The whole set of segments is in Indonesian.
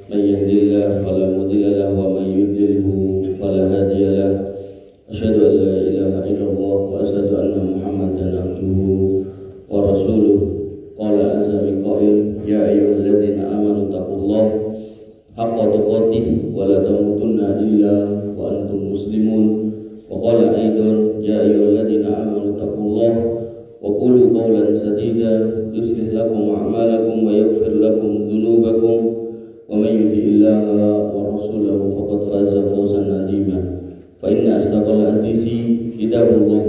من يهد الله فلا مضل له ومن يضلله فلا هادي له أشهد أن لا إله إلا الله وأشهد أن محمدا عبده ورسوله قال عز من قائل يا أيها الذين آمنوا اتقوا الله حق تقاته ولا تموتن إلا وأنتم مسلمون وقال أيضا يا أيها الذين آمنوا اتقوا الله وقولوا قولا سديدا يصلح لكم أعمالكم ويغفر لكم ذنوبكم ومن يطع الله ورسوله فقد فاز فوزا عظيما فإن أصدق الحديث كتاب الله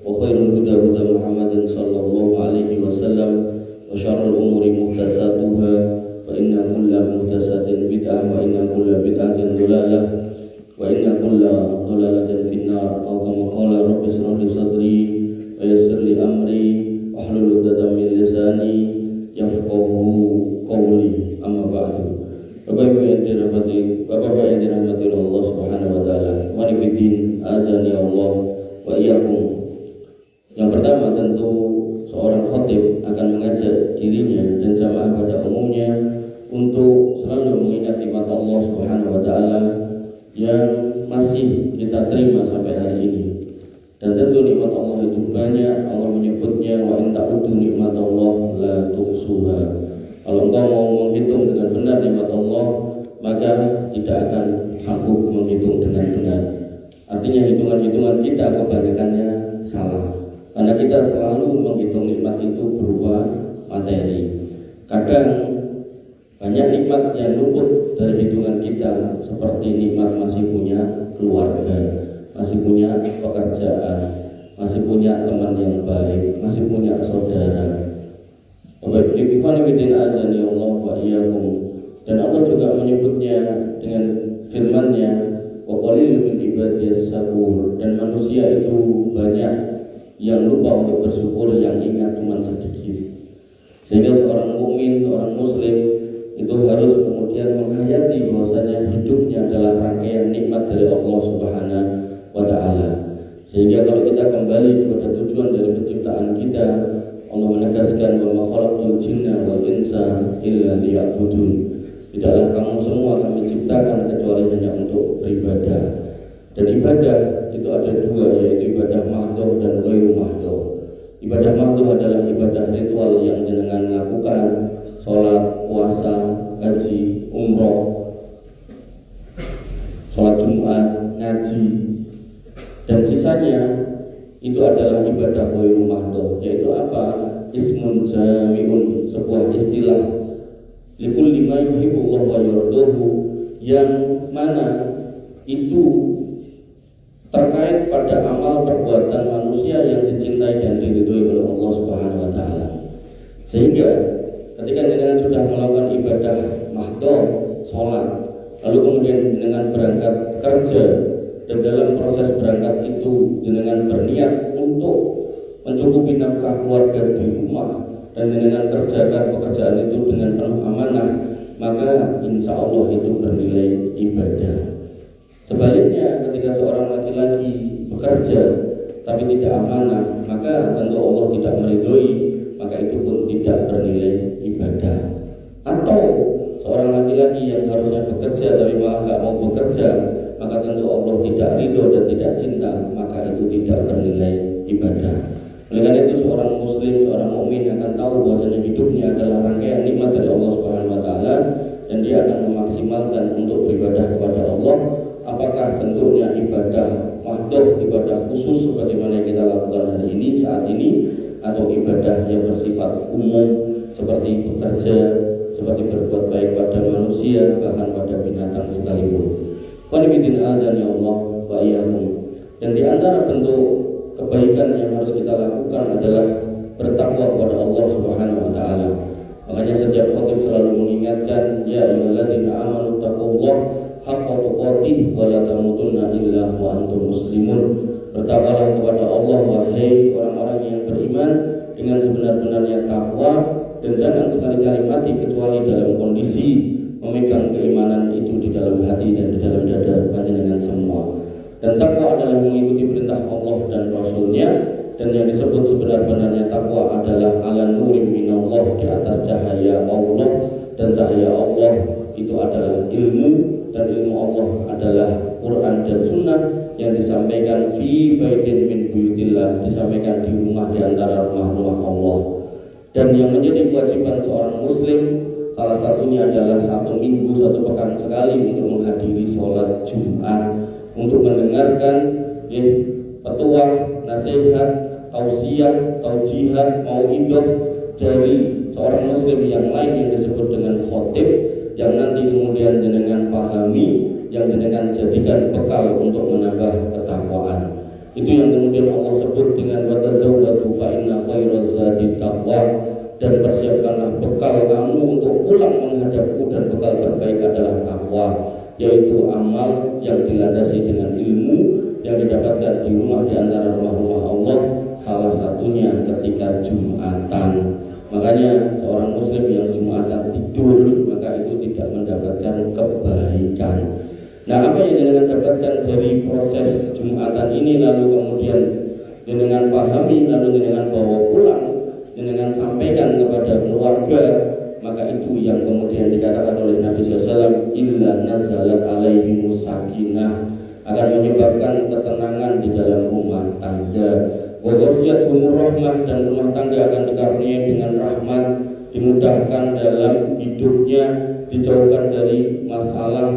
وخير الهدى هدى محمد صلى الله عليه وسلم وشر الأمور محدثاتها فإن كل محدثة بدعة وإن كل بدعة ضلالة وإن كل ضلالة في النار أو كما قال رب اشرح لي صدري ويسر لي أمري واحلل عقدة من لساني yafqahu qawli amma ba'du. Bapak-bapak yang dirahmati oleh Allah Subhanahu wa taala. Mari fiddin azani Allah wa iyyakum. Yang pertama tentu seorang khatib akan mengajak dirinya dan jamaah pada umumnya untuk selalu mengingat nikmat Allah Subhanahu wa taala yang masih kita terima sampai hari ini. Dan tentu nikmat Allah itu banyak. Allah menyebutnya wa in ta'uddu nikmatallah la tuhsuha. Kalau engkau mau menghitung dengan benar nikmat Allah, maka tidak akan sanggup menghitung dengan benar. Artinya hitungan-hitungan kita kebanyakannya salah. Karena kita selalu menghitung nikmat itu berupa materi. Kadang banyak nikmat yang luput dari hitungan kita, seperti nikmat masih punya keluarga, masih punya pekerjaan, masih punya teman yang baik, masih punya saudara. Dan Allah juga menyebutnya dengan firman-Nya, wa qalilun min ibadiyas sakur, dan manusia itu banyak yang lupa untuk bersyukur, yang ingat cuma sedikit. Sehingga seorang mukmin, seorang muslim itu harus kemudian menghayati bahwasanya hidupnya adalah rangkaian nikmat dari Allah Subhanahu wa ta'ala. Sehingga kalau kita kembali kepada tujuan dari penciptaan kita, Allah menegaskan wa ma khalaqtul jinna wal insa illa liya'budun. Tidaklah kamu semua kami ciptakan kecuali hanya untuk beribadah. Dan ibadah itu ada dua, yaitu ibadah mahdhah dan ghairu mahdhah. Ibadah mahdhah adalah ibadah ritual yang jenengan lakukan, salat, puasa, haji, umroh, salat Jumat, ngaji. Dan sisanya itu adalah ibadah ghairu mahdhah, yaitu apa? Ismun jami'un, sebuah istilah likulli ma yuhibbullahu wa yardahu, yang mana itu terkait pada amal perbuatan manusia yang dicintai dan diridhoi oleh Allah Subhanahu wa taala. Sehingga ketika jenengan sudah melakukan ibadah mahdhah, salat, lalu kemudian jenengan berangkat kerja, dan dalam proses berangkat itu jenengan berniat untuk mencukupi nafkah keluarga di rumah, dan jenengan kerjakan pekerjaan itu dengan penuh amanah, maka insya Allah itu bernilai ibadah. Sebaliknya ketika seorang laki-laki bekerja tapi tidak amanah, maka tentu Allah tidak meridhoi, maka itu pun tidak bernilai ibadah. Atau seorang laki-laki yang harusnya bekerja tapi malah gak mau bekerja, maka tentu Allah tidak ridho dan tidak cinta, maka itu tidak bernilai ibadah. Oleh karena itu seorang muslim, seorang mukmin akan tahu bahwasanya hidupnya adalah rangkaian nikmat dari Allah Subhanahu wa taala, dan dia akan memaksimalkan untuk beribadah kepada Allah. Apakah bentuknya ibadah mahdhah, ibadah khusus sebagaimana yang kita lakukan hari ini, saat ini, atau ibadah yang bersifat umum seperti bekerja, seperti berbuat baik pada manusia, bahkan pada binatang sekalipun. Qanibidin azani Allah wa iyyakum. Dan di antara bentuk kebaikan yang harus kita lakukan adalah bertakwa kepada Allah Subhanahu wa taala. Makanya setiap khatib selalu mengingatkan, ya ayyuhalladzina amanu taqullaha haqqa tuqatih wa la tamutunna illa wa antum muslimun. Bertakwalah kepada Allah wahai orang-orang yang beriman dengan sebenar-benarnya takwa, dan jangan sekali-kali mati kecuali dalam kondisi memegang keimanan itu di dalam hati dan di dalam dada panjenengan semua. Dan takwa adalah mengikuti perintah Allah dan Rasul-Nya, dan yang disebut sebenar-benarnya takwa adalah ala nurim minallah, di atas cahaya Allah, dan cahaya Allah itu adalah ilmu, dan ilmu Allah adalah Quran dan Sunnah yang disampaikan fi baitin min buyutillah, disampaikan di rumah di antara rumah-rumah Allah. Dan yang menjadi kewajiban seorang muslim salah satunya adalah 1 minggu 1 pekan sekali untuk menghadiri sholat Jumat, untuk mendengarkan petuah, nasihat, tausiah, taujihat, mauidhah dari seorang muslim yang lain yang disebut dengan khotib, yang nanti kemudian jenengan pahami, yang jenengan jadikan bekal untuk menambah ketakwaan. Itu yang kemudian Allah sebut dengan watazawwadu fa inna khairaz zadi taqwa, dan persiapkanlah bekal kamu untuk pulang menghadapku, dan bekal terbaik adalah takwa, yaitu amal yang dilandasi dengan ilmu yang didapatkan di rumah di antara rumah-rumah Allah, salah satunya ketika Jumatan. Makanya seorang muslim yang Jumatan tidur, maka itu tidak mendapatkan kebaikan. Nah, apa yang jenengan dapatkan dari proses Jumatan ini, lalu kemudian jenengan pahami, lalu jenengan bawa pulang, jenengan sampaikan kepada keluarga, maka itu yang kemudian dikatakan oleh Nabi SAW, illa nazalat alaihimus sakinah, akan menyebabkan ketenangan di dalam rumah tangga. Wa ghafiyatuhumur rahmah, dan rumah tangga akan dikaruniai dengan rahmat, dimudahkan dalam hidupnya, dijauhkan dari masalah.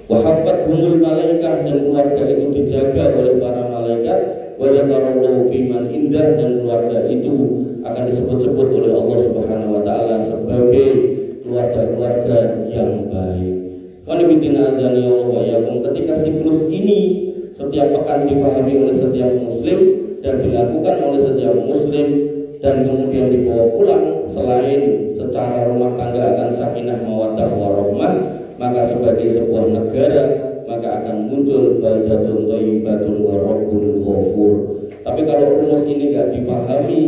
Wa hafathumul malaikah, dan keluarga itu dijaga oleh para malaikat. Wa dzakarallahu fi man indah, dan keluarga itu akan disebut-sebut oleh Allah Subhanahu wa taala sebagai keluarga-keluarga yang baik. Ketika siklus ini setiap pekan difahami oleh setiap muslim dan dilakukan oleh setiap muslim, dan kemudian dibawa pulang, selain secara rumah tangga akan sakinah mawaddah warahmah, maka sebagai sebuah negara maka akan muncul baldatun thayyibatun wa rabbun ghafur. Tapi kalau rumus ini enggak dipahami,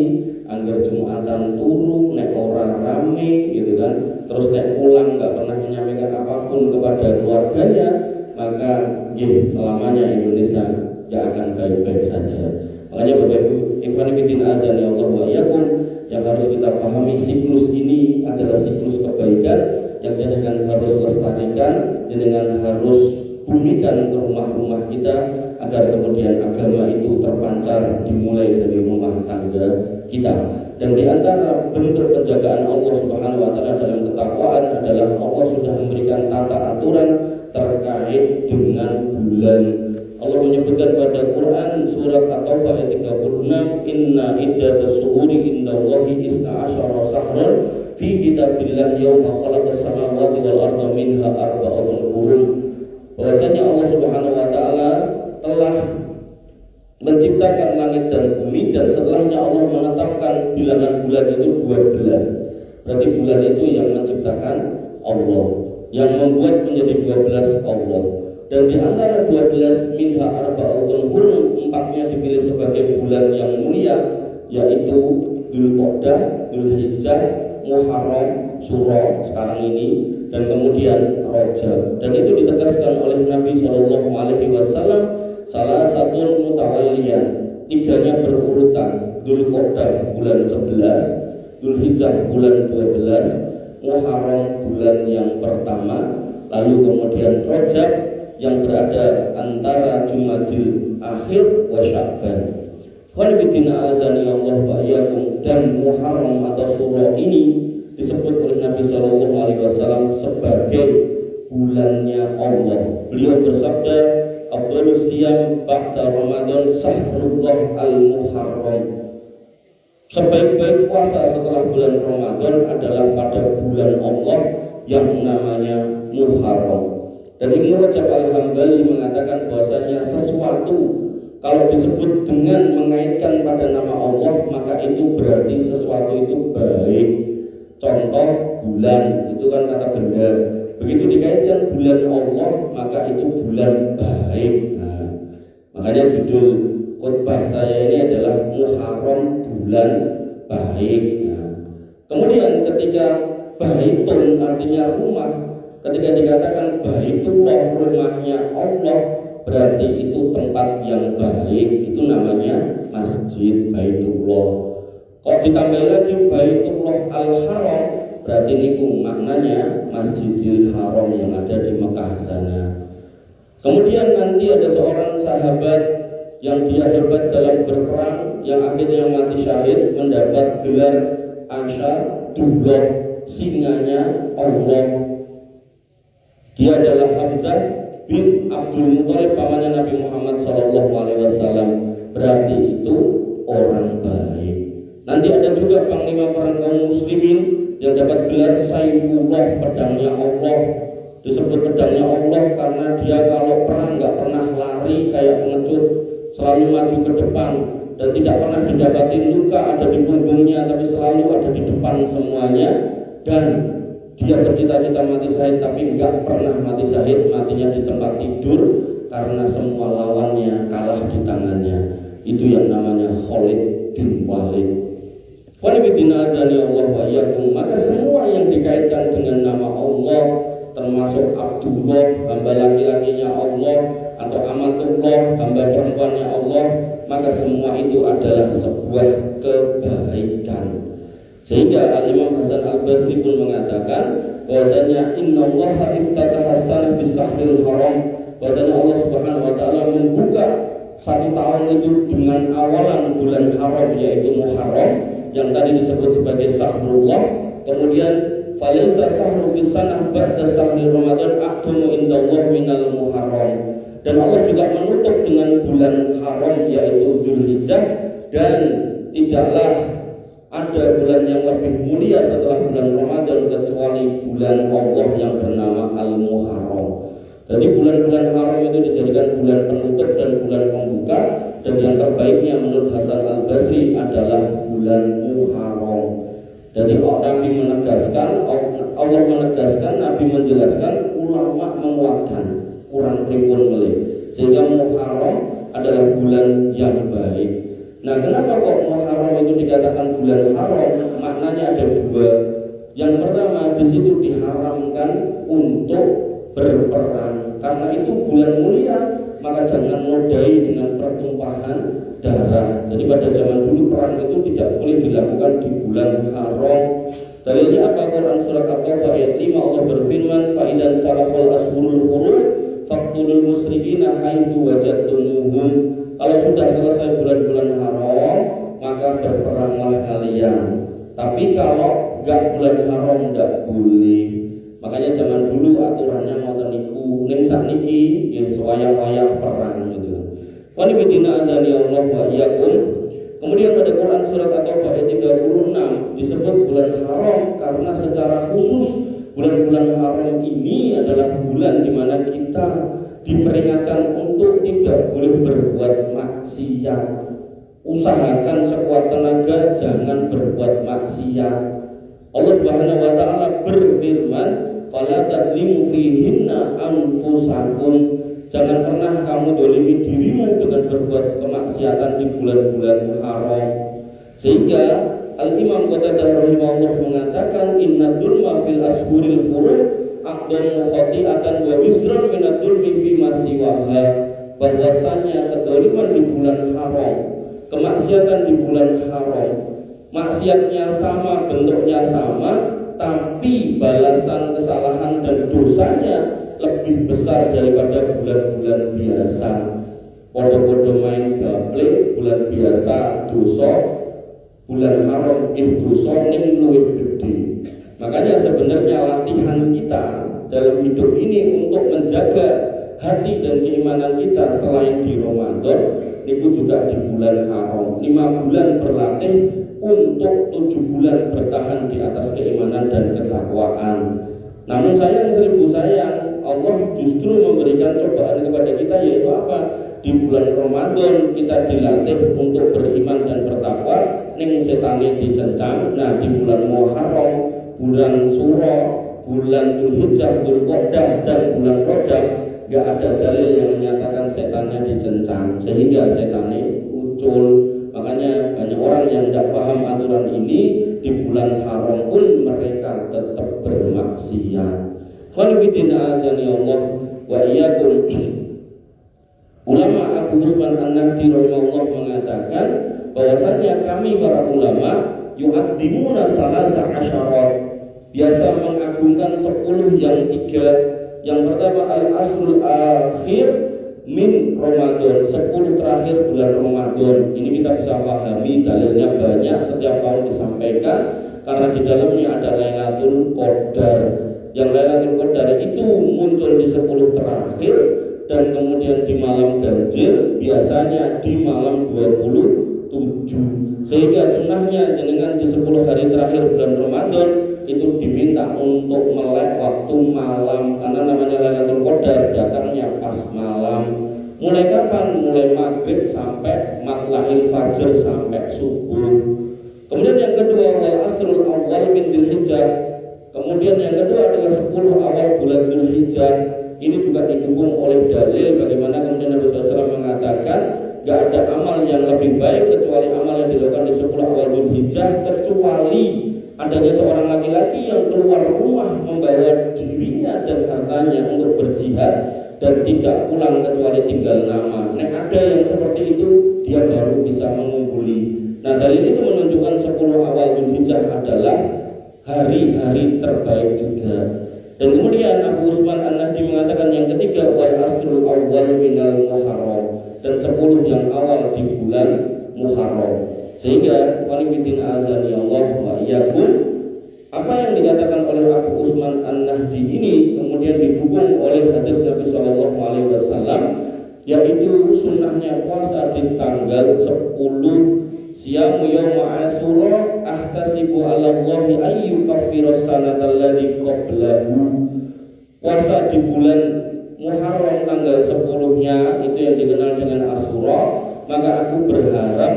anggar Jumatan turu nek ora rame gitu kan, terus nek pulang enggak pernah menyampaikan apapun kepada keluarganya, maka selamanya Indonesia enggak akan baik-baik saja. Makanya Bapak Ibu ikhwan fillah azan ya Allah wa iyyakum, yang harus kita pahami, siklus ini adalah siklus kebaikan yang jenengan harus lestarikan, jenengan harus bumikan ke rumah-rumah kita, agar kemudian agama itu terpancar dimulai dari rumah tangga kita. Dan di antara bentuk penjagaan Allah Subhanahu wa taala dalam ketakwaan adalah Allah sudah memberikan tata aturan terkait dengan bulan. Allah menyebutkan pada Quran surat At-Taubah ayat 36, inna iddatas syuhuri indallahi isna asyara shahran fi kitabillah yauma khalaqas samawati wal arda minha arba'atun hurum. Bahwasanya Allah Subhanahu wa taala telah menciptakan langit dan bumi, dan setelahnya Allah menetapkan bilangan bulan itu 12. Berarti bulan itu yang menciptakan Allah, yang membuat menjadi 12 Allah. Dan di antara 12 minha arba'atun hurum, 4-nya dipilih sebagai bulan yang mulia, yaitu Dzulqa'dah, Dzulhijjah, Muharram, Syura sekarang ini, dan kemudian Rajab. Dan itu ditegaskan oleh Nabi SAW, salah satu mutawaliyan, 3-nya berurutan, Dzulqa'dah bulan 11, Dzulhijjah bulan 12, Muharram bulan yang pertama, lalu kemudian Rajab yang berada antara Jumadil Akhir wa Sya'ban. Walibidina azani Allah wa iyyakum, dan Muharram atau Syura ini disebut oleh Nabi SAW sebagai bulannya Allah. Beliau bersabda, afdhalus siyam ba'da Ramadan sahrullah al-Muharram. Sebaik-baik puasa setelah bulan Ramadan adalah pada bulan Allah yang namanya Muharram. Dan Ibnu Rajab Al-Hambali mengatakan bahwasanya sesuatu kalau disebut dengan mengaitkan pada nama Allah, maka itu berarti sesuatu itu baik. Contoh bulan, itu kan kata benda. Begitu dikaitkan bulan Allah, maka itu bulan baik. Nah, makanya judul khutbah saya ini adalah Muharram bulan baik. Nah, kemudian ketika baitun artinya rumah, ketika dikatakan baitullah, rumahnya Allah, berarti itu tempat yang baik, itu namanya masjid Baitullah. Kok ditambah lagi Baitullah Al-Haram, berarti niku maknanya Masjidil Haram yang ada di Mekah sana. Kemudian nanti ada seorang sahabat yang dia hebat dalam berperang, yang akhirnya mati syahid, mendapat gelar Asyadullah, singanya Allah. Dia adalah Hamzah bin Abdul Muthalib, pamannya Nabi Muhammad SAW. Berarti itu orang baik. Nanti ada juga panglima perang kaum muslimin yang dapat gelar Saifullah, pedangnya Allah. Disebut pedangnya Allah karena dia kalau perang nggak pernah lari kayak pengecut, selalu maju ke depan dan tidak pernah didapati luka ada di punggungnya, tapi selalu ada di depan semuanya. Dan dia bercita-cita mati syahid tapi nggak pernah mati syahid, matinya di tempat tidur karena semua lawannya kalah di tangannya. Itu yang namanya Khalid bin Walid. Wanibidina azani Allah wa iyyakum. Maka semua yang dikaitkan dengan nama Allah, termasuk Abdullah, hamba laki-lakinya Allah, atau Amatullah, hamba perempuannya Allah, maka semua itu adalah sebuah kebaikan. Sehingga Al-Imam Hasan Al-Basri pun mengatakan bahwasanya innallaha iftataha as-sanah bis-shahril haram, bahwasanya Allah Subhanahu wa taala membuka satu tahun itu dengan awalan bulan haram, yaitu Muharram, yang tadi disebut sebagai Sahrullah. Kemudian falaysa sahru fi sanah ba'da sahri Ramadan a'tumu indallah minal Muharram. Dan Allah juga menutup dengan bulan haram, yaitu Dzulhijjah, dan tidaklah ada bulan yang lebih mulia setelah bulan Ramadan kecuali bulan Allah yang bernama Al-Muharram. Jadi bulan-bulan haram itu dijadikan bulan penutup dan bulan pembuka, dan yang terbaiknya menurut Hasan Al-Basri adalah bulan Muharram. Jadi Nabi menegaskan, Allah menegaskan, Nabi menjelaskan, ulama menguatkan, kurang pripun melih, sehingga Muharram adalah bulan yang baik. Nah, kenapa kok Muharram itu dikatakan bulan haram? Maknanya ada dua. Yang pertama, di situ diharamkan untuk berperang, karena itu bulan mulia, maka jangan nodai dengan pertumpahan darah. Jadi pada zaman dulu perang itu tidak boleh dilakukan di bulan haram. Dalilnya apa? Quran surat At-Taubah ayat 5, Allah berfirman, fa idan salahul ashurul hurum faqtulul musyrikina haitsu wajadtumuhum. Kalau sudah selesai bulan-bulan haram, maka berperanglah kalian. Tapi kalau enggak bulan haram enggak boleh. Makanya zaman dulu aturannya mau niku, ning sakniki yen wayah-wayah perang gitu. Wa nibidina azani Allah wa iyyakum. Kemudian pada Quran surat At-Taubah ayat 36 disebut bulan haram karena secara khusus bulan-bulan haram ini adalah bulan di mana kita diperingatkan untuk tidak boleh berbuat maksiat. Usahakan sekuat tenaga jangan berbuat maksiat. Allah Subhanahu wa taala berfirman, "Fala tadlimu fihinna anfusakum." Jangan pernah kamu dolimi dirimu dengan berbuat kemaksiatan di bulan-bulan haram. Sehingga Al-Imam Qatadah rahimahullah mengatakan, "Inna dzulma fil ashhuril hurum aqdamu khati'atan wa wisran min ad-dzulmi fi ma siwaha." Bahwasanya kedoliman di bulan haram, kemaksiatan di bulan haram, maksiatnya sama, bentuknya sama, tapi balasan kesalahan dan dosanya lebih besar daripada bulan-bulan biasa. Podo-podo main gaple bulan biasa dosa, bulan haram dosa ning luwih gede. Makanya sebenarnya latihan kita dalam hidup ini untuk menjaga hati dan keimanan kita selain di Ramadan, itu juga di bulan haram. 5 bulan berlatih untuk 7 bulan bertahan di atas keimanan dan ketakwaan. Namun sayang 1000 sayang, Allah justru memberikan cobaan kepada kita, yaitu apa? Di bulan Ramadan kita dilatih untuk beriman dan bertakwa, ning setane dicencang. Nah, di bulan Muharram, bulan Suro, bulan Dzulhijjah, Dzulqa'dah, dan bulan Rajab gak ada dalil yang menyatakan setannya dicencang sehingga setannya muncul. Makanya banyak orang yang tidak paham aturan ini, di bulan haram pun mereka tetap bermaksiat. Khalifidina azani Allah wa iyyakum. Ulama Abu Usman An-Nahdi rahimahullah mengatakan bahwasannya kami para ulama yu'addimuna salasa asyarat, biasa mengagungkan 10 yang 3. Yang pertama al-asrul akhir min Ramadan, 10 terakhir bulan Ramadan. Ini kita bisa pahami, dalilnya banyak, setiap tahun disampaikan, karena di dalamnya ada Lailatul Qadar. Yang Lailatul Qadar itu muncul di 10 terakhir dan kemudian di malam ganjil, biasanya di malam 27. Sehingga sunnahnya jenengan di 10 hari terakhir bulan Ramadan itu diminta untuk melek waktu malam, karena namanya Lailatul Qadar, datangnya pas malam. Mulai kapan? Mulai maghrib sampai matla'il fajr, sampai subuh. Kemudian yang kedua wal asrul awal min Dzulhijjah. Kemudian yang kedua adalah 10 awal bulan Dzulhijjah. Ini juga didukung oleh dalil bagaimana kemudian Nabi SAW mengatakan gak ada amal yang lebih baik kecuali amal yang dilakukan di 10 awal Dzulhijjah, kecuali adanya seorang laki-laki yang keluar rumah membawa dirinya dan hartanya untuk berjihad dan tidak pulang kecuali tinggal nama. Nah, ada yang seperti itu, dia baru bisa mengungguli. Nah, dalil itu menunjukkan 10 awal Dzulhijjah adalah hari-hari terbaik juga. Dan kemudian Abu Utsman An-Nahdi mengatakan yang ketiga wal asrul awal minal Muharram, dan 10 yang awal di bulan Muharram. Sehingga walidin azan ya Allah wa iyyakum, apa yang dikatakan oleh Abu Utsman An-Nahdi ini kemudian didukung oleh hadis Nabi Shallallahu Alaihi Wasallam, yaitu sunnahnya puasa di tanggal 10. Siyamu yawma Asyura ahtasibu 'ala Allahi ayyu kaffiras sanatal ladzi qablahu. Puasa di bulan Muharram tanggal 10-nya itu yang dikenal dengan Asyura, maka aku berharap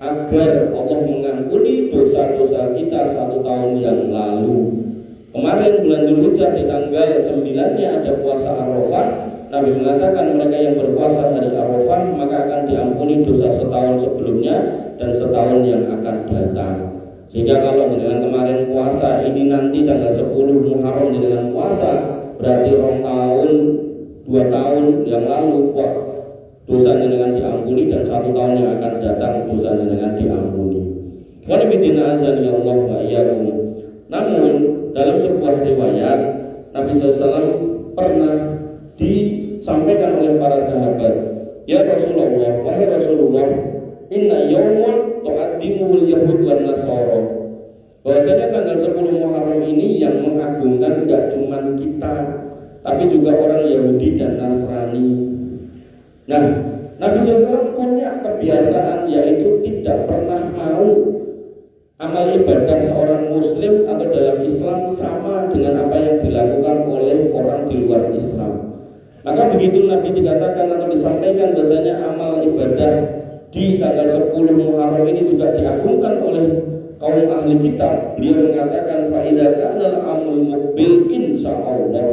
agar Allah mengampuni dosa-dosa kita 1 tahun yang lalu. Kemarin bulan Dzulhijjah di tanggal 9-nya ada puasa Arafah. Nabi mengatakan mereka yang berpuasa hari Arafah maka akan diampuni dosa setahun sebelumnya dan setahun yang akan datang. Sehingga kalau dengan kemarin puasa ini nanti tanggal 10 Muharram dengan puasa, berarti 2 tahun yang lalu kok dosanya dengan diampuni, dan 1 tahun yang akan datang dosanya dengan diampuni. Walidin azan ya Allah wa iyyakum. Namun dalam sebuah riwayat Nabi SAW pernah disampaikan oleh para sahabat, ya Rasulullah, wahai Rasulullah, inna yawmun tu'addimuhul yahud wan nasara. Bahwasanya tanggal 10 Muharram ini yang mengagungkan enggak cuma kita, tapi juga orang Yahudi dan Nasrani. Nah, Nabi SAW punya kebiasaan yaitu tidak pernah mau amal ibadah seorang muslim atau dalam Islam sama dengan apa yang dilakukan oleh orang di luar Islam. Maka begitu Nabi dikatakan atau disampaikan bahasanya amal ibadah di tanggal 10 Muharram ini juga diagungkan oleh kaum ahli kitab, beliau mengatakan fa idza kana al-amul muqbil insyaallah,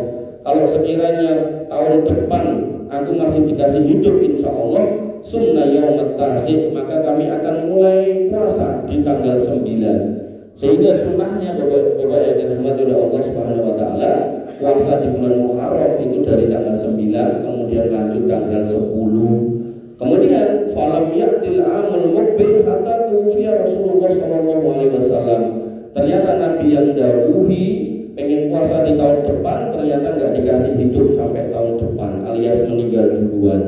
kalau sekiranya tahun depan aku masih dikasih hidup insyaallah, sunnah yaumut tasik, maka kami akan mulai puasa di tanggal 9. Sehingga sunnahnya Bapak yang dirahmati oleh Allah Subhanahu wa taala, puasa di bulan Muharram itu dari tanggal 9 kemudian lanjut tanggal 10. Kemudian falam ya'til amul muqbil hatta tufiya Rasulullah sallallahu alaihi wasallam. Ternyata Nabi yang dahului pengen puasa di tahun depan, ternyata nggak dikasih hidup sampai tahun depan, alias meninggal duluan.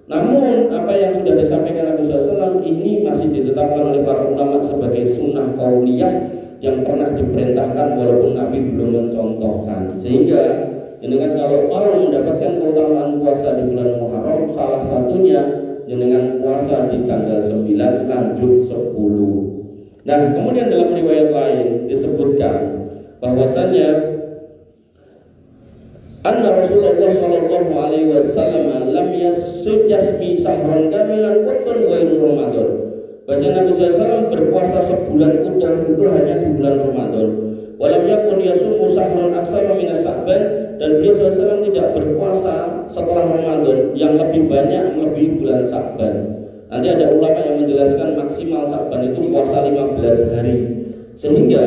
Namun apa yang sudah disampaikan Nabi SAW ini masih ditetapkan oleh para ulama sebagai sunnah qauliyah yang pernah diperintahkan walaupun Nabi belum mencontohkan. Sehingga dengan kalau mau mendapatkan keutamaan puasa di bulan Muharram, salah satunya dengan puasa di tanggal 9 lanjut 10. Nah, kemudian dalam riwayat lain disebutkan bahwasanya anna Rasulullah sallallahu alaihi wasallam lam yasmi sahran kamilan qattun ghairu Ramadan. Bahasa Nabi SAW berpuasa sebulan utuh itu hanya di bulan Ramadan. Walam yakun yasumu sahran aksara min Sya'ban, dan beliau SAW tidak berpuasa setelah Ramadan yang lebih banyak melebihi bulan Sya'ban. Nanti ada ulama yang menjelaskan maksimal Sya'ban itu puasa 15 hari. Sehingga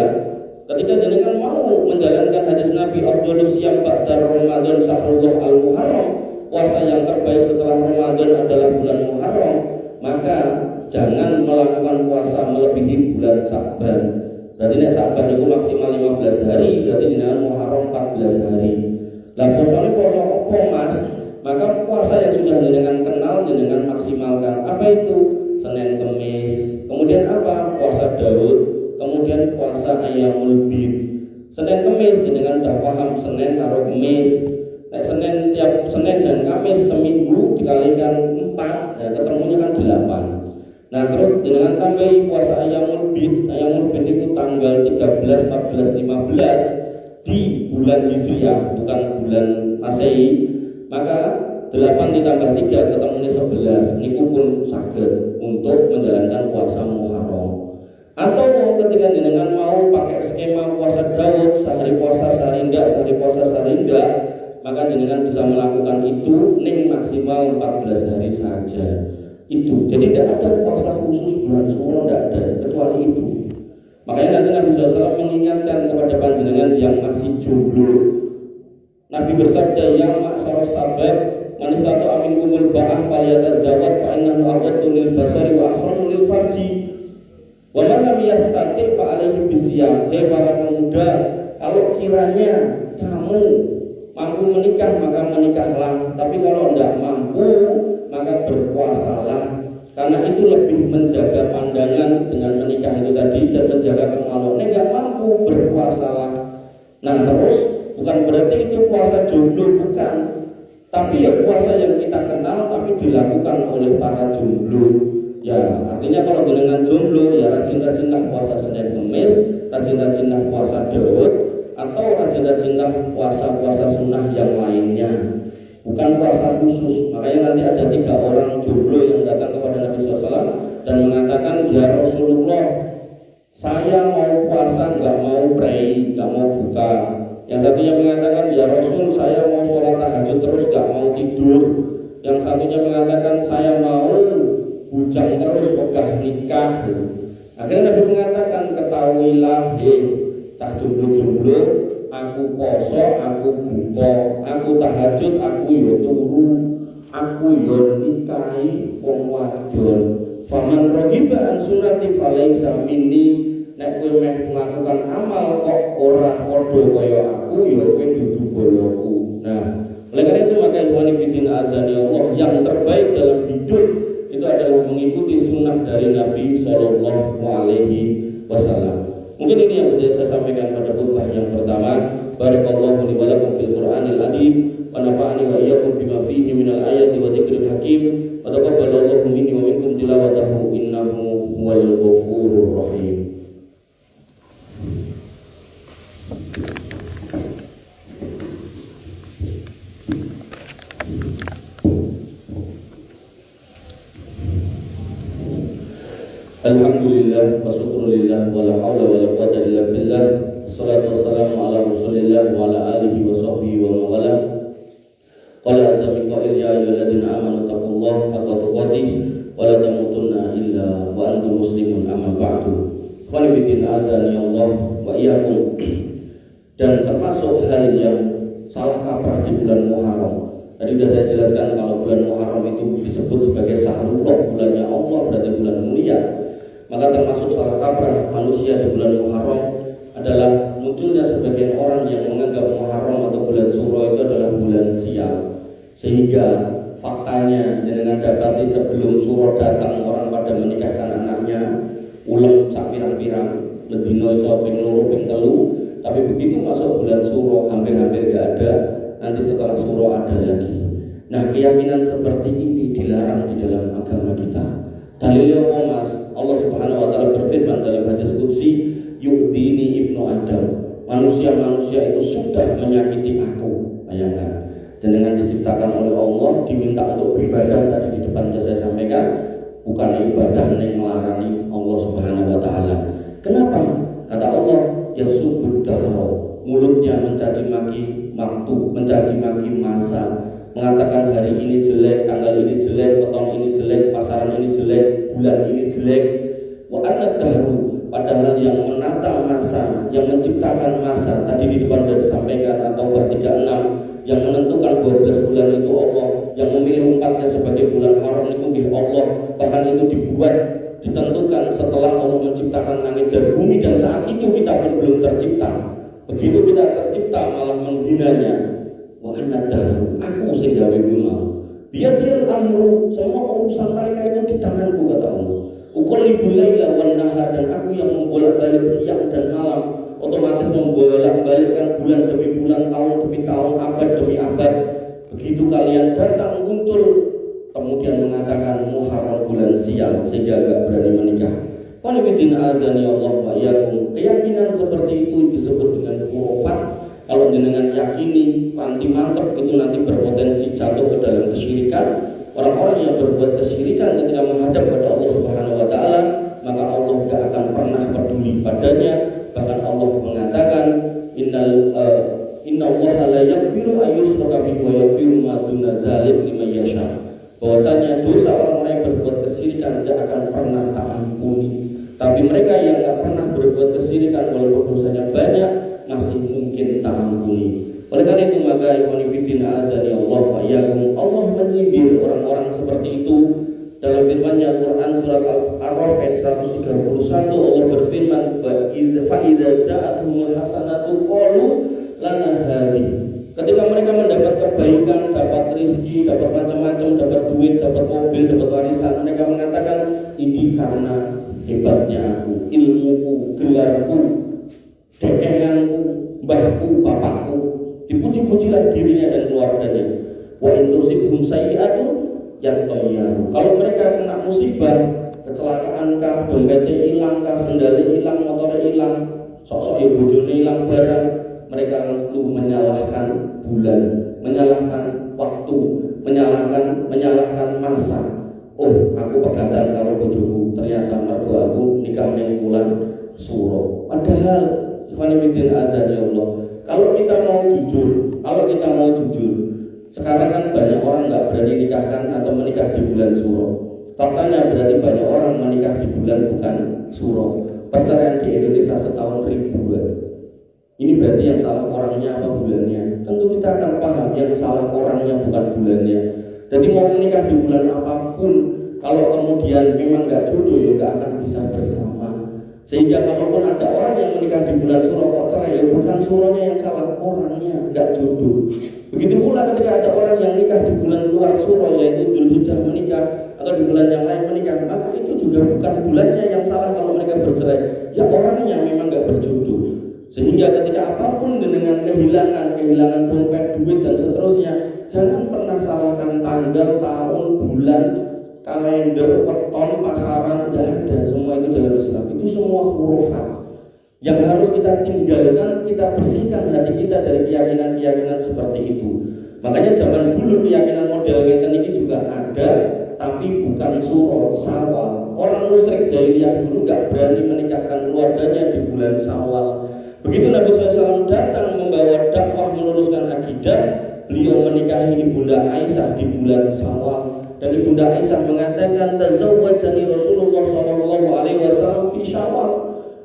ketika jenengan mau menjalankan hadis Nabi afdhalus siyam ba'da Ramadan syahrullah al-Muharram, puasa yang terbaik setelah Ramadan adalah bulan Muharram, maka jangan melakukan puasa melebihi bulan Sya'ban. Berarti nek Saban itu maksimal 15 hari, berarti jenengan Muharram 14 hari. Lah posone poso apa Mas? Maka puasa yang sudah jenengan kenal jenengan maksimalkan. Apa itu? Senin Kemis. Kemudian apa? Puasa Daud. Kemudian puasa Ayyamul Bid. Senin Kemis jenengan udah paham Senin karo Kemis. Nek Senin tiap Senin dan Kamis seminggu dikalikan 4, ya ketemunya kan 8. Nah terus dengan tambahi puasa Ayyamul Bid. Ayyamul Bid itu tanggal 13, 14, 15 di bulan Hijriah, bukan bulan Masehi. Maka 8 ditambah 3 ketemunya 11. Niku pun saged untuk menjalankan puasa Muharram. Atau ketika jenengan mau pakai skema puasa Daud, sehari puasa sehari ndak, sehari puasa sehari ndak, maka jenengan bisa melakukan itu ning maksimal 14 hari saja. Itu. Jadi tidak ada puasa khusus bulan Syuro, tidak ada kecuali itu. Makanya nanti Nabi SAW mengingatkan kepada panjenengan yang masih jomblo. Nabi bersabda, yang ma'syarus sabab man istata'a minkumul ba'ah falyatazawwaj fa innahu aghaddu lil basari wa ahsanu lil farji. Wa man lam yastati' fa alaihi bisyam. Hei para pemuda, kalau kiranya kamu mampu menikah maka menikahlah, tapi kalau tidak mampu maka berpuasalah. Karena itu lebih menjaga pandangan dengan menikah itu tadi dan menjaga kemaluan. Enggak mampu berpuasalah. Nah terus bukan berarti itu puasa jomblo, bukan. Tapi ya puasa yang kita kenal tapi dilakukan oleh para jomblo. Ya artinya kalau dengan jomblo ya rajin-rajinlah puasa Senin Kemis, rajin-rajinlah puasa Daud, atau rajin-rajinlah puasa-puasa sunnah yang lainnya. Bukan puasa khusus. Makanya nanti ada 3 orang jomblo yang datang kepada Nabi SAW dan mengatakan, ya Rasulullah, saya mau puasa, nggak mau pray, nggak mau buka. Yang satunya mengatakan, ya Rasul, saya mau sholat tahajud terus, nggak mau tidur. Yang satunya mengatakan, saya mau bujang terus, ogah nikah. Akhirnya Nabi mengatakan, ketahuilah, tak jomblo-jomblo, aku poso, aku buka, aku tahajud, aku yo turu, aku yo nikahi wong wadon. Faman raghiba an sunnati falaisa minni. Nek kowe meh melakukan amal kok ora padha kaya aku, ya kowe dudu boyoku. Nah, oleh karena itu maka ikhwan fillah azani Allah, yang terbaik dalam hidup itu adalah mengikuti sunnah dari Nabi Sallallahu Alaihi Wasallam. Mungkin ini yang bisa saya sampaikan pada khutbah yang pertama. Barakallahu li wa lakum fil Qur'anil Azim wa nafa'ani wa iyyakum bima fihi minal ayati wa dzikril hakim wa taqabbalallahu minni wa minkum tilawatahu innahu huwal ghafurur rahim. Alhamdulillah wa syukrulillah wa la haula wa la quwwata illa billah. Assalatu wassalamu ala Rasulillah wa ala alihi wa sahbihi wa mawala. Qala azza min qa'il ya ayyuhalladzina amanu taqullaha haqqa tuqatih wa la tamutunna illa wa antum muslimun amma ba'du. Qul bi'idzni azani Allah wa iyyakum. Dan termasuk hal yang salah kaprah di bulan Muharram. Tadi sudah saya jelaskan kalau bulan Muharram itu disebut sebagai Syahrullah, bulannya Allah, berarti bulan mulia. Maka termasuk salah kaprah manusia di bulan Muharram adalah munculnya sebagian orang yang menganggap Muharram atau bulan Syuro itu adalah bulan sial. Sehingga faktanya dengan dapati sebelum Syuro datang orang pada menikahkan anaknya, ulem sak pirang-pirang, lebino iso ping 2 ping 3, tapi begitu masuk bulan Syuro hampir-hampir enggak ada. Nanti setelah Syuro ada lagi. Nah, keyakinan seperti ini dilarang di dalam agama kita. Dalilnya apa Mas? Allah Subhanahu wa taala berfirman dalam hadis qudsi, yu'dini ibnu Adam. Manusia-manusia itu sudah menyakiti aku. Bayangkan. Dan dengan diciptakan oleh Allah, diminta untuk beribadah. Tadi di depan sudah saya sampaikan, bukan ibadah yang melarani Allah Subhanahu wa taala. Kenapa? Kata Allah, yasubud dahra. Mulutnya mencaci maki waktu, mencaci maki masa, mengatakan hari ini jelek, tanggal ini jelek, petang ini jelek, pasaran ini jelek, bulan ini jelek. Wa anad dahru, padahal yang menata masa, yang menciptakan masa, tadi di depan sudah disampaikan atau 36, yang menentukan 12 bulan itu Allah, yang memilih umatnya sebagai bulan haram itu Allah, bahkan itu dibuat ditentukan setelah Allah menciptakan langit dan bumi, dan saat itu kita pun belum tercipta. Begitu kita tercipta malah menghinanya. Wa anadahu, aku sing gawe mau. Biadil amru, semua urusan mereka itu di tanganku, kata Allah. Uqallibul laila wan nahar, dan aku yang membolak-balik siang dan malam. Otomatis membolak-balikkan bulan demi bulan, tahun demi tahun, abad demi abad. Begitu kalian datang muncul, kemudian mengatakan Muharram bulan sial, sehingga gak berani menikah. Qanifidin azani Allah wa iyyakum. Keyakinan seperti itu disebut dengan khurafat. Kalau dengan yakini anti mantap, itu nanti berpotensi jatuh ke dalam kesyirikan. Orang-orang yang berbuat kesyirikan ketika menghadap pada Allah Subhanahu wa taala, maka Allah gak akan pernah peduli padanya. Bahkan Allah mengatakan innallaha la yaghfiru an yushraka bihi wa yaghfiru ma duna dzalika liman yasha. Bahwasanya dosa orang-orang yang berbuat kesyirikan tidak akan pernah tak ampuni. Tapi mereka yang tidak pernah berbuat kesyirikan walaupun dosanya banyak masih mungkin tak ampuni. Oleh karena itu maka ikhwanifidin azani Allah wa iyyakum, Allah menyindir orang-orang seperti itu. Dalam firman-Nya Quran surat Al-A'raf ayat 131, Allah berfirman, fa idza ja'atuhumul hasanatu qalu lana hadhihi. Ketika mereka mendapat kebaikan, dapat rezeki, dapat macam-macam, dapat duit, dapat mobil, dapat warisan, mereka mengatakan ini karena hebatnya aku, ilmuku, gelarku, dekenganku, mbahku, bapakku. Dipuji-pujilah dirinya dan keluarganya. Wa in tusibhum sayyi'atun yang toyang. Kalau mereka kena musibah, kecelakaan kah, dompetnya hilang kah, sendalnya hilang, motornya hilang, sok-sok ya bojone hilang barang, mereka lalu menyalahkan bulan, menyalahkan waktu, menyalahkan masa. Oh, aku pegatan karo bojoku, ternyata mergo aku nikah ning bulan Suro. Padahal ikhwanifidin azan ya Allah. Kalau kita mau jujur, sekarang kan banyak orang nggak berani nikahkan atau menikah di bulan Suro. Faktanya berarti banyak orang menikah di bulan bukan Suro. Perceraian di Indonesia setahun ribuan. Ini berarti yang salah orangnya apa bulannya? Tentu kita akan paham yang salah orangnya bukan bulannya. Jadi mau menikah di bulan apapun, kalau kemudian memang nggak jodoh, ya nggak akan bisa bersama. Sehingga kalaupun ada orang yang menikah di bulan Suro kok cerai, ya bukan suronya yang salah, orangnya nggak jodoh. Begitu pula ketika ada orang yang nikah di bulan luar Suro, yaitu Dzulhijjah menikah, atau di bulan yang lain menikah, maka itu juga bukan bulannya yang salah kalau mereka bercerai, ya orangnya memang nggak berjodoh. Sehingga ketika apapun dengan kehilangan dompet, duit dan seterusnya, jangan pernah salahkan tanggal, tahun, bulan, kalender, weton, pasaran, tidak ada. Semua itu dalam Islam, itu semua khurafat yang harus kita tinggalkan. Kita bersihkan hati kita dari keyakinan-keyakinan seperti itu. Makanya zaman dulu keyakinan model ini juga ada, tapi bukan Suro, Syawal. Orang musyrik jahiliyah dulu gak berani menikahkan keluarganya di bulan Syawal. Begitu Nabi SAW datang membawa dakwah meluruskan akidah, beliau menikahi Ibunda Aisyah di bulan Syawal. Dan Ibunda Aisyah mengatakan, tazawwajani Rasulullah SAW fi Syawal.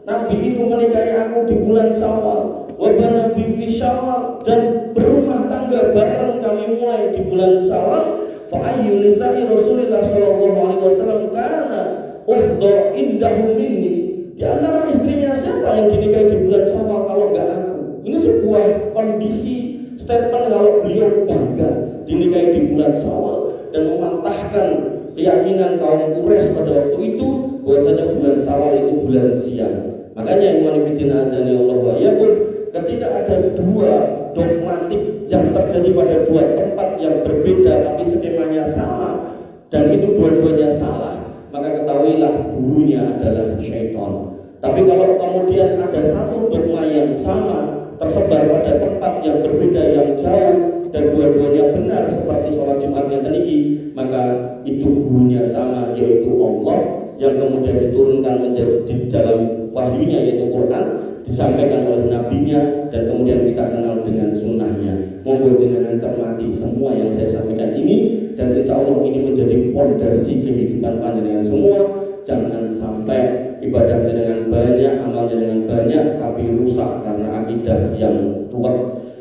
Nabi itu menikahi aku di bulan Syawal. Wa bana bi fi Syawal, dan berumah tangga bareng kami mulai di bulan Syawal. Fa ayyu nisa'i Rasulullah SAW kana uhdha indahu minni. Di antara istrinya siapa yang dinikahi di bulan Syawal kalau enggak aku? Ini sebuah kondisi statement kalau beliau bangga dinikahi di bulan Syawal dan memantahkan keyakinan kaum Quraisy pada waktu itu bahwasanya bulan Syawal itu bulan siang. Makanya ikhwan fillah azani Allah wa iyyakum, ketika ada dua dogmatik yang terjadi pada dua tempat yang berbeda tapi skemanya sama dan itu dua-duanya salah, maka ketahuilah gurunya adalah syaitan. Tapi kalau kemudian ada satu dogma yang sama tersebar pada tempat yang berbeda yang jauh dan dua-duanya benar seperti sholat Jumat yang tadi, maka itu gurunya sama, yaitu Allah yang kemudian diturunkan menjadi di dalam wahyunya yaitu Quran, disampaikan oleh nabinya dan kemudian kita kenal dengan sunnahnya. Monggo jenengan cermati semua yang saya sampaikan ini, dan insya Allah ini menjadi pondasi kehidupan panjenengan semua. Jangan sampai ibadah dengan banyak, amal dengan banyak, tapi rusak karena akidah yang ruwet.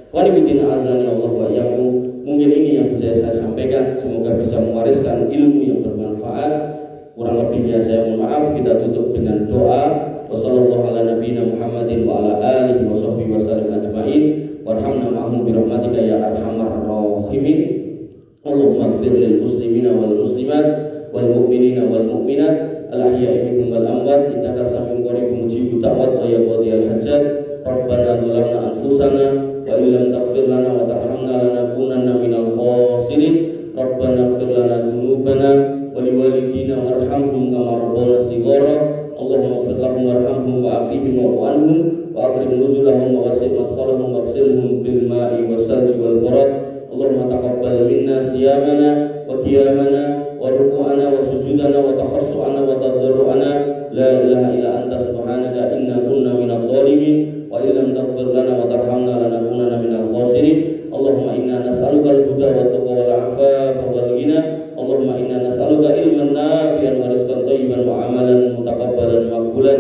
Qanifidin azani Allah wa iyyakum. Mungkin ini yang bisa saya sampaikan. Semoga bisa mewariskan ilmu yang bermanfaat. Kurang lebihnya saya mohon maaf. Kita tutup dengan doa. Wassallallahu ala nabiyina Muhammadin wa ala alihi wa sahbihi wasallam ajma'in. Warhamna ma'hum birahmatika ya arhamar rahimin. Allahumma ighfir lil muslimina wal muslimat wal mu'minina wal mu'minat al ahya'i minhum wal amwat innaka samiun qaribun mujibud da'wat wa ya qadiyal hajat. Rabbana dzalamna anfusana wa illam taghfir lana wa tarhamna lanakunanna minal khasirin. Rabbana ighfir lana dzunubana wa liwalidina warhamhum kama rabbawna shighara. Allahumma ighfir lahum warhamhum wa'afihim wa'fu anhum wa akrim nuzulahum wa wasi' madkhalahum waghsilhum bil ma'i wasalji wal barad. Allahumma taqabbal minna siyamana wa qiyamana wa ruku'ana wa sujudana wa takhassu'ana wa tadarru'ana. La ilaha illa anta subhanaka inna kunna minadh dhalimin wa illam taghfir lana wa tarhamna lanakunanna minal khasirin. Allahumma inna nas'aluka al-huda wa taqwa wal 'afafa wal ghina. Allahumma inna nas'aluka ilman nafi'an wa rizqan thayyiban wa 'amalan mutaqabbalan maqbulan.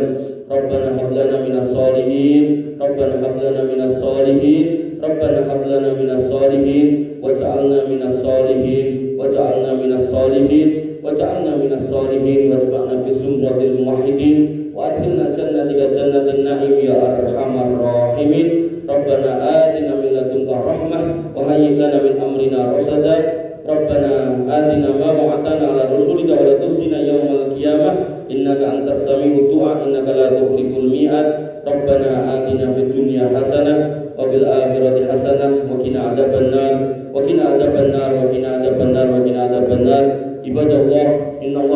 Rabbana hab lana minas solihin. Rabbana hab lana minas solihin. Rabbana hab lana minas solihin waj'alna minas solihin waj'alna minas solihin waj'alna minas solihin waj'alna fi sumratil muwahhidin wa adkhilna jannatika jannatin na'im ya arhamar rahimin. Rabbana atina min ladunka rahmah wa hayyi lana min amrina rasada. Rabbana atina ma wa'adtana ala rusulika wa la tukhzina yawmal qiyamah innaka antas sami'ud du'a innaka la tukhliful mi'ad. Rabbana atina fid dunya hasanah wa fil akhirati hasanah wa qina adzabannar wa qina adzabannar wa qina adzabannar wa qina adzabannar. Ibadallah, innallaha